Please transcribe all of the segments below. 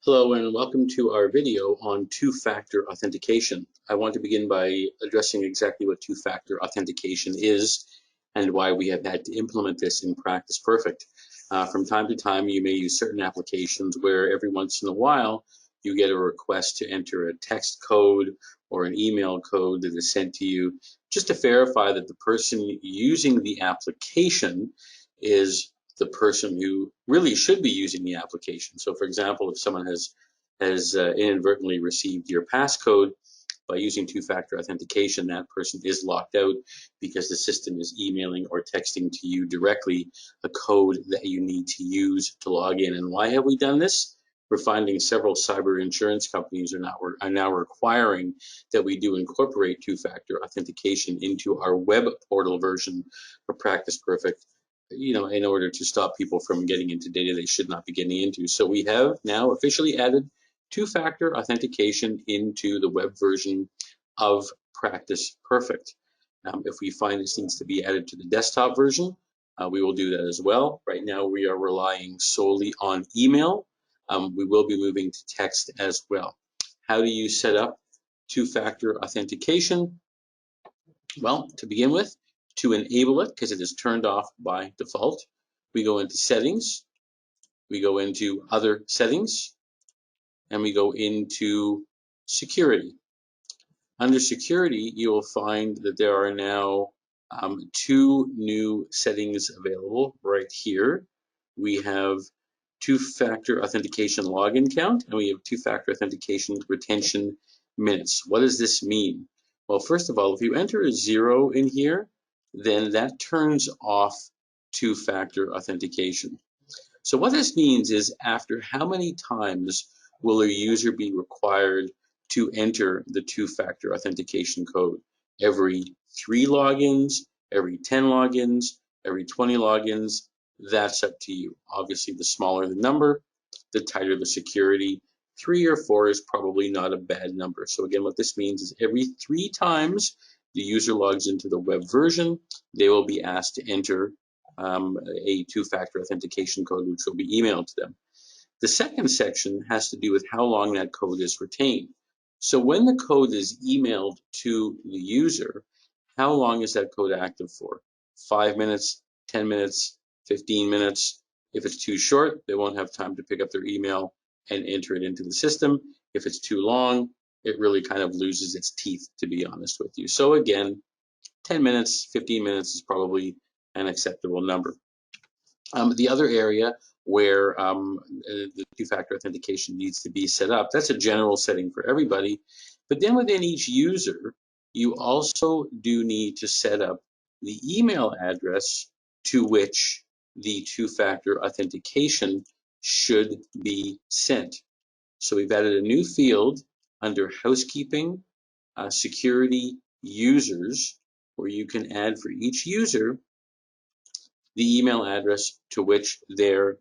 Hello and welcome to our video on two-factor authentication. I want to begin by addressing exactly what two-factor authentication is and why we have had to implement this in Practice Perfect. From time to time, you may use certain applications where every once in a while you get a request to enter a text code or an email code that is sent to you just to verify that the person using the application is the person who really should be using the application. So for example, if someone has inadvertently received your passcode by using two-factor authentication, that person is locked out because the system is emailing or texting to you directly a code that you need to use to log in. And why have we done this? We're finding several cyber insurance companies are now requiring that we do incorporate two-factor authentication into our web portal version of Practice Perfect, in order to stop people from getting into data they should not be getting into. So we have now officially added two-factor authentication into the web version of Practice Perfect. If we find this needs to be added to the desktop version, we will do that as well. Right now we are relying solely on email. We will be moving to text as well. How do you set up two-factor authentication? Well, to begin with, to enable it, because it is turned off by default, we go into Settings, we go into Other Settings, and we go into Security. Under Security, you will find that there are now two new settings available right here. We have two-factor authentication login count, and we have two-factor authentication retention minutes. What does this mean? Well, first of all, if you enter a 0 in here, then that turns off two-factor authentication. So what this means is, after how many times will a user be required to enter the two-factor authentication code? Every 3 logins, every 10 logins, every 20 logins? That's up to you. Obviously, the smaller the number, the tighter the security. 3 or 4 is probably not a bad number. So again, what this means is every 3 times the user logs into the web version, they will be asked to enter a two-factor authentication code, which will be emailed to them. The second section has to do with how long that code is retained. So when the code is emailed to the user, how long is that code active for? 5 minutes, 10 minutes, 15 minutes. If it's too short, they won't have time to pick up their email and enter it into the system. If it's too long, it really kind of loses its teeth, to be honest with you. So again, 10 minutes, 15 minutes is probably an acceptable number. The other area where the two-factor authentication needs to be set up, that's a general setting for everybody. But then within each user, you also do need to set up the email address to which the two-factor authentication should be sent. So we've added a new field under Housekeeping, Security, Users, where you can add for each user the email address to which their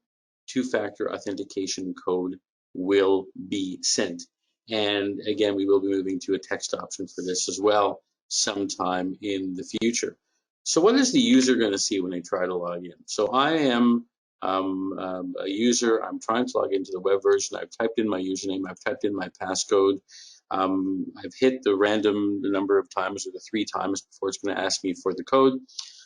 two-factor authentication code will be sent. And again, we will be moving to a text option for this as well sometime in the future. So what is the user going to see when they try to log in? So I am a user. I'm trying to log into the web version. I've typed in my username. I've typed in my passcode. I've hit the random number of times, or the 3 times before it's going to ask me for the code.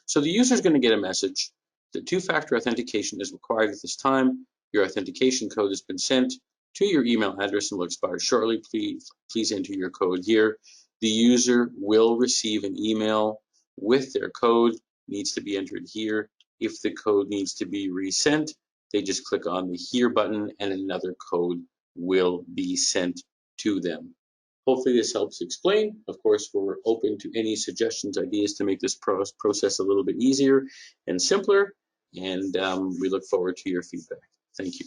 So the user is going to get a message that two-factor authentication is required at this time. Your authentication code has been sent to your email address and will expire shortly. Please enter your code here. The user will receive an email with their code. Needs to be entered here. If the code needs to be resent, they just click on the Here button and another code will be sent to them. Hopefully this helps explain. Of course, we're open to any suggestions, ideas to make this process a little bit easier and simpler, and we look forward to your feedback. Thank you.